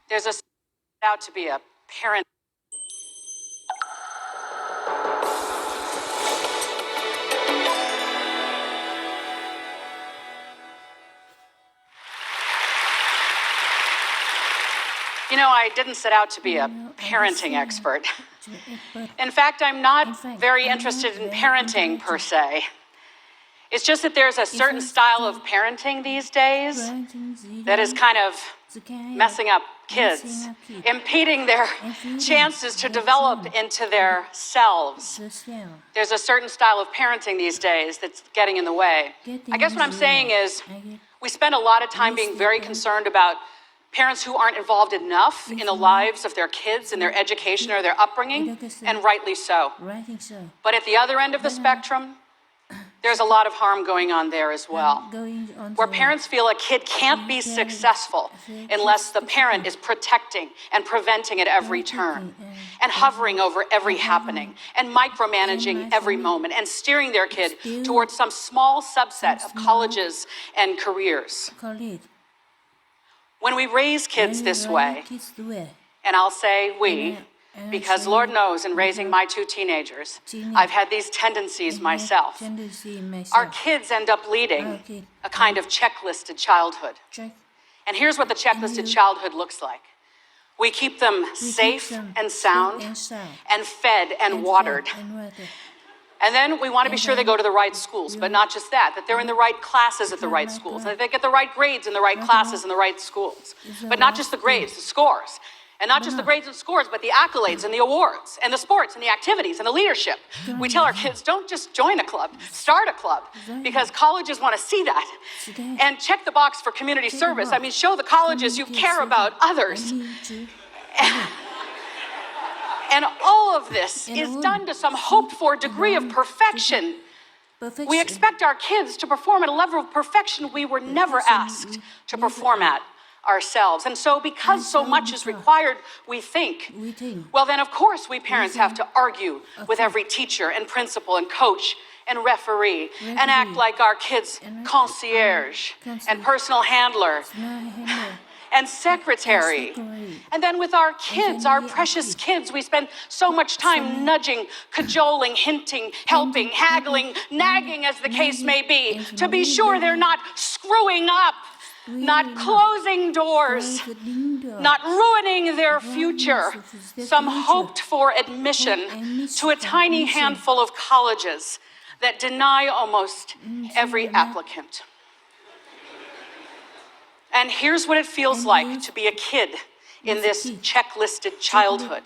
There's a out to be a parent. You know, I didn't set out to be a parenting expert. In fact, I'm not very interested in parenting per se. It's just that there's a certain style of parenting these days that is kind of messing up kids, impeding their chances to develop into their selves. There's a certain style of parenting these days that's getting in the way. I guess what I'm saying is we spend a lot of time being very concerned about parents who aren't involved enough in the lives of their kids and their education or their upbringing, and rightly so. But at the other end of the spectrum, there's a lot of harm going on there as well, where parents feel a kid can't be successful unless the parent is protecting and preventing at every turn, and hovering over every happening, and micromanaging every moment, and steering their kid towards some small subset of colleges and careers. When we raise kids this way, and I'll say we, because Lord knows in raising my two teenagers, I've had these tendencies myself. Our kids end up leading a kind of checklisted childhood. And here's what the checklisted childhood looks like. We keep them safe and sound and fed and watered. And then we want to be sure they go to the right schools, but not just that, that they're in the right classes at the right schools, that they get the right grades in the right classes in the right schools. But not just the grades, the scores. And not just the grades and scores, but the accolades and the awards and the sports and the activities and the leadership. We tell our kids, don't just join a club, start a club, because colleges want to see that. And check the box for community service. I mean, show the colleges you care about others. And all of this is done to some hoped-for degree of perfection. We expect our kids to perform at a level of perfection we were never asked to perform at ourselves. And so because so much is required, we think, well then of course we parents have to argue with every teacher and principal and coach and referee and act like our kids' concierge and personal handler and secretary. And then with our kids, our precious kids, we spend so much time nudging, cajoling, hinting, helping, haggling, nagging as the case may be, to be sure they're not screwing up, not closing doors, not ruining their future, some hoped-for admission to a tiny handful of colleges that deny almost every applicant. And here's what it feels like to be a kid in this checklisted childhood.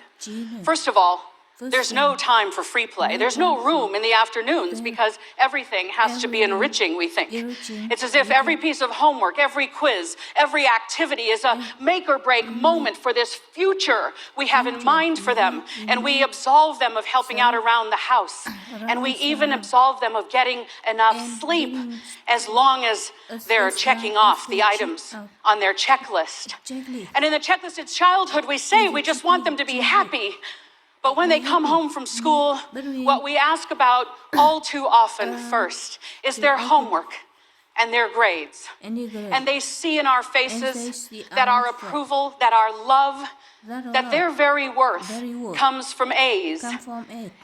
First of all, there's no time for free play. There's no room in the afternoons because everything has to be enriching, we think. It's as if every piece of homework, every quiz, every activity is a make or break moment for this future we have in mind for them. And we absolve them of helping out around the house. And we even absolve them of getting enough sleep as long as they're checking off the items on their checklist. And in the checklisted childhood, we say we just want them to be happy. But when they come home from school, what we ask about all too often first is their homework and their grades. And they see in our faces that our approval, that our love, that their very worth comes from A's.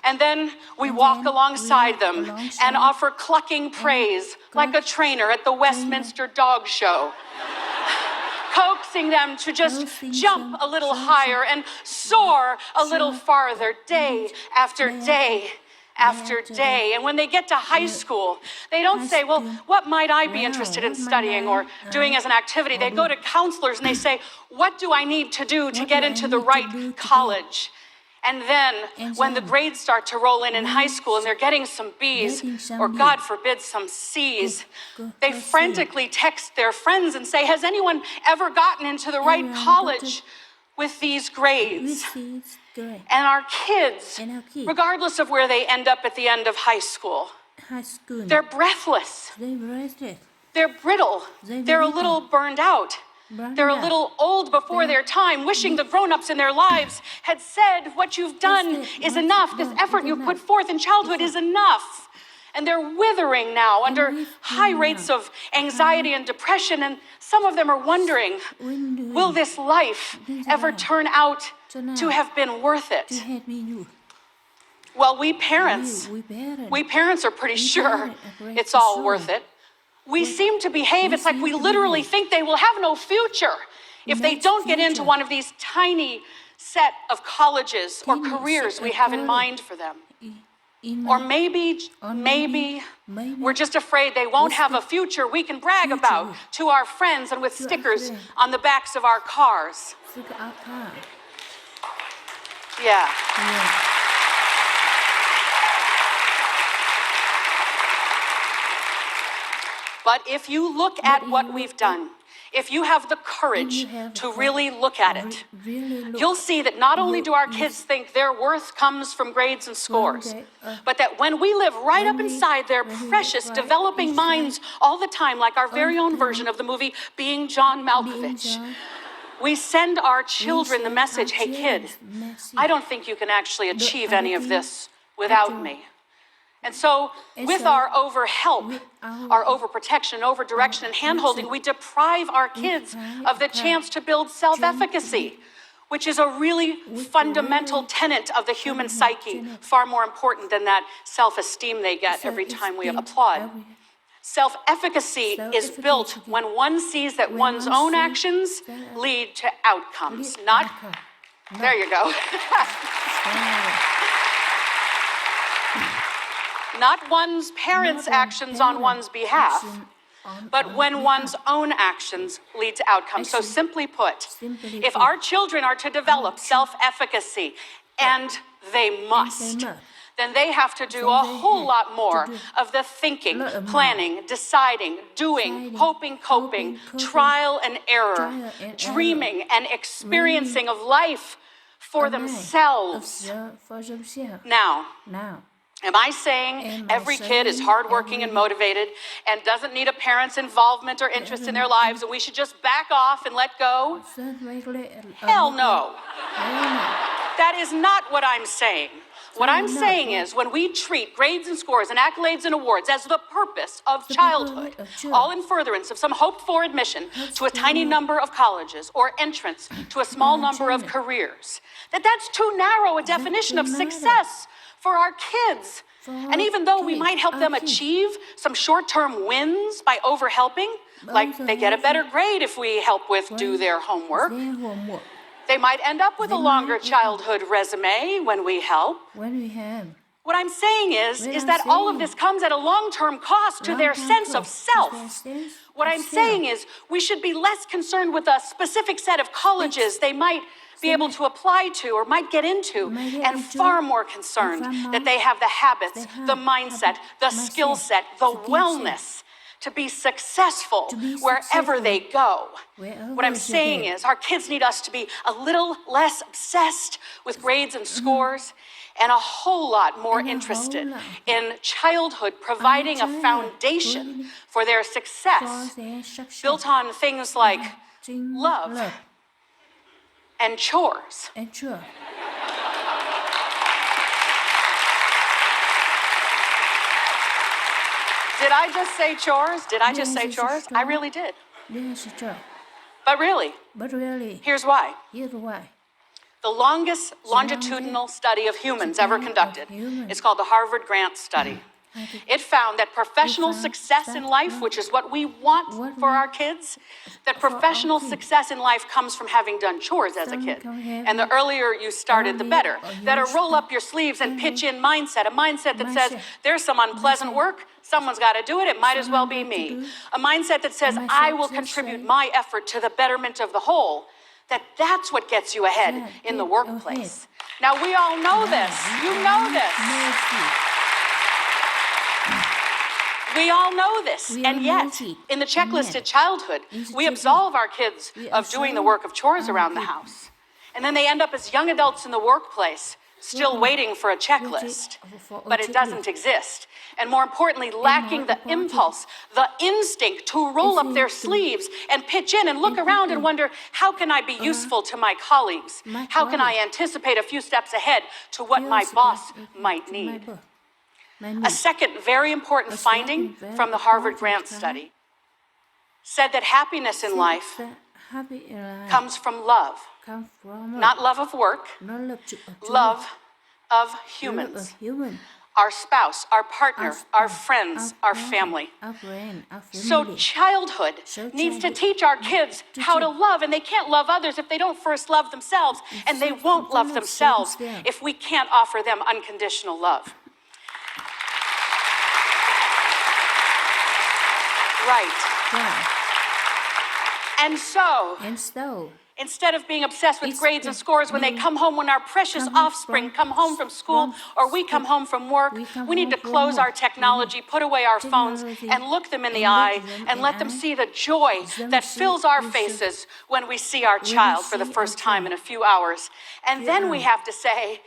And then we walk alongside them and offer clucking praise like a trainer at the Westminster Dog Show, coaxing them to just jump a little higher and soar a little farther day after day after day. And when they get to high school, they don't say, well, what might I be interested in studying or doing as an activity? They go to counselors and they say, what do I need to do to get into the right college? And then when the grades start to roll in high school and they're getting some B's or God forbid some C's, they frantically text their friends and say, has anyone ever gotten into the right college with these grades? And our kids, regardless of where they end up at the end of high school, they're breathless, they're brittle, they're a little burned out. They're a little old before their time, wishing the grown-ups in their lives had said, what you've done is enough. This effort you've put forth in childhood is enough. And they're withering now under high rates of anxiety and depression. And some of them are wondering, will this life ever turn out to have been worth it? Well, we parents are pretty sure it's all worth it. We seem to behave, it's like we literally think they will have no future if they don't get into one of these tiny set of colleges or careers we have in mind for them. Or maybe we're just afraid they won't have a future we can brag about to our friends and with stickers on the backs of our cars. Yeah. But if you look at what we've done, if you have the courage to really look at it, you'll see that not only do our kids think their worth comes from grades and scores, but that when we live right up inside their precious developing minds all the time, like our very own version of the movie Being John Malkovich, we send our children the message, hey kid, I don't think you can actually achieve any of this without me. And so with our over-help, our over-protection, over-direction, and hand-holding, we deprive our kids of the chance to build self-efficacy, which is a really fundamental tenet of the human psyche, far more important than that self-esteem they get every time we applaud. Self-efficacy is built when one sees that one's own actions lead to outcomes, not... There you go. Not one's parents' actions on one's behalf, but when one's own actions lead to outcomes. So simply put, if our children are to develop self-efficacy, and they must, then they have to do a whole lot more of the thinking, planning, deciding, doing, hoping, coping, trial and error, dreaming and experiencing of life for themselves. Now, am I saying every kid is hardworking and motivated and doesn't need a parent's involvement or interest in their lives and we should just back off and let go? Hell no. That is not what I'm saying. What I'm saying is when we treat grades and scores and accolades and awards as the purpose of childhood, all in furtherance of some hoped-for admission to a tiny number of colleges or entrance to a small number of careers, that's too narrow a definition of success for our kids. And even though we might help them achieve some short-term wins by over-helping, like they get a better grade if we help with do their homework, they might end up with a longer childhood resume when we help. What I'm saying is that all of this comes at a long-term cost to their sense of self. What I'm saying is we should be less concerned with a specific set of colleges they might be able to apply to or might get into, and far more concerned that they have the habits, the mindset, the skill set, the wellness to be successful wherever they go. What I'm saying is our kids need us to be a little less obsessed with grades and scores and a whole lot more interested in childhood providing a foundation for their success built on things like love and chores. Did I just say chores? Did I just say chores? I really did. But really, here's why. The longest longitudinal study of humans ever conducted is called the Harvard Grant Study. It found that professional success in life, which is what we want for our kids, that professional success in life comes from having done chores as a kid. And the earlier you started, the better. That a roll up your sleeves and pitch in mindset, a mindset that says, there's some unpleasant work, someone's got to do it, it might as well be me. A mindset that says, I will contribute my effort to the betterment of the whole. That's what gets you ahead in the workplace. Now, we all know this. You know this. We all know this, and yet, in the checklisted childhood, we absolve our kids of doing the work of chores around the house. And then they end up as young adults in the workplace, still waiting for a checklist, but it doesn't exist. And more importantly, lacking the impulse, the instinct to roll up their sleeves and pitch in and look around and wonder, how can I be useful to my colleagues? How can I anticipate a few steps ahead to what my boss might need? A second very important finding from the Harvard Grant study said that happiness in life comes from love, not love of work, love of humans. Our spouse, our partner, our friends, our family. So childhood needs to teach our kids how to love, and they can't love others if they don't first love themselves, and they won't love themselves if we can't offer them unconditional love. Right. And so, instead of being obsessed with grades and scores, when they come home, when our precious offspring come home from school or we come home from work, we need to close our technology, put away our phones, and look them in the eye and let them see the joy that fills our faces when we see our child for the first time in a few hours. And then we have to say,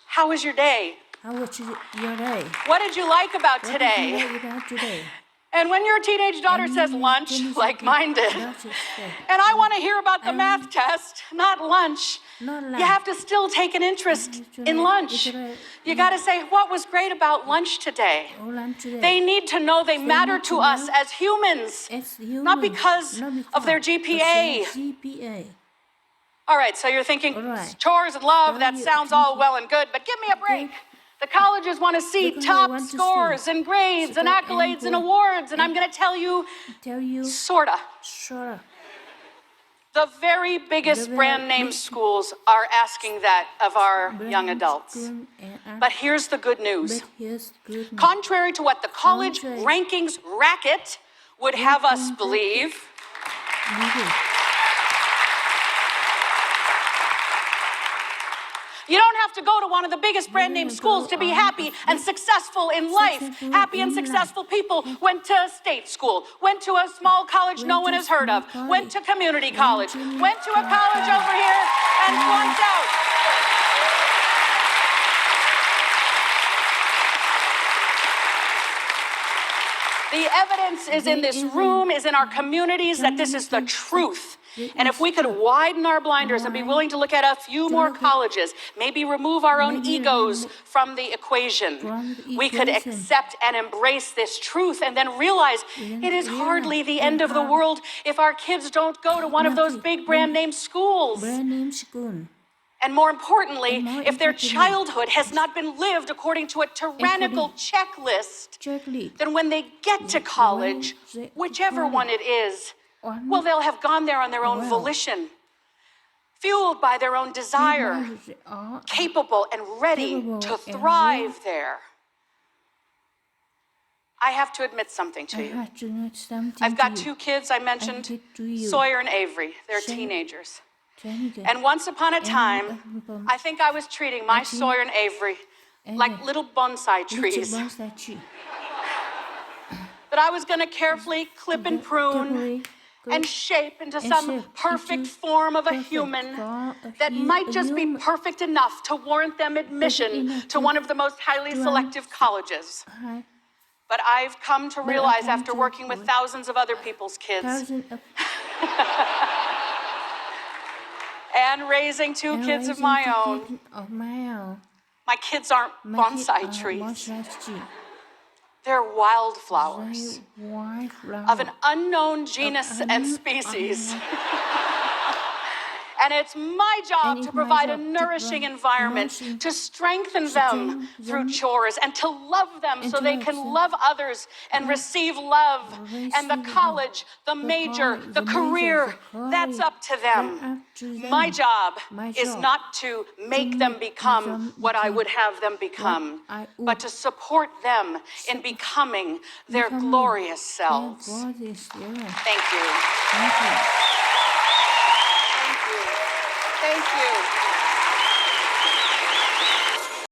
how was your day? What did you like about today? And when your teenage daughter says lunch, like mine did, and I want to hear about the math test, not lunch, you have to still take an interest in lunch. You got to say, what was great about lunch today? They need to know they matter to us as humans, not because of their GPA. All right, so you're thinking, chores and love, that sounds all well and good, but give me a break. The colleges want to see top scores and grades and accolades and awards, and I'm going to tell you, sorta. The very biggest brand name schools are asking that of our young adults. But here's the good news. Contrary to what the college rankings racket would have us believe, you don't have to go to one of the biggest brand name schools to be happy and successful in life. Happy and successful people went to state school, went to a small college no one has heard of, went to community college, went to a college over here and flunked out. The evidence is in this room, is in our communities, that this is the truth. And if we could widen our blinders and be willing to look at a few more colleges, maybe remove our own egos from the equation, we could accept and embrace this truth and then realize it is hardly the end of the world if our kids don't go to one of those big brand name schools. And more importantly, if their childhood has not been lived according to a tyrannical checklist, then when they get to college, whichever one it is, well, they'll have gone there on their own volition, fueled by their own desire, capable and ready to thrive there. I have to admit something to you. I've got two kids, I mentioned, Sawyer and Avery. They're teenagers. And once upon a time, I think I was treating my Sawyer and Avery like little bonsai trees that I was going to carefully clip and prune and shape into some perfect form of a human that might just be perfect enough to warrant them admission to one of the most highly selective colleges. But I've come to realize after working with thousands of other people's kids and raising two kids of my own, my kids aren't bonsai trees. They're wildflowers of an unknown genus and species. And it's my job to provide a nourishing environment, to strengthen them through chores, and to love them so they can love others and receive love. And the college, the major, the career, that's up to them. My job is not to make them become what I would have them become, but to support them in becoming their glorious selves. Thank you. Thank you.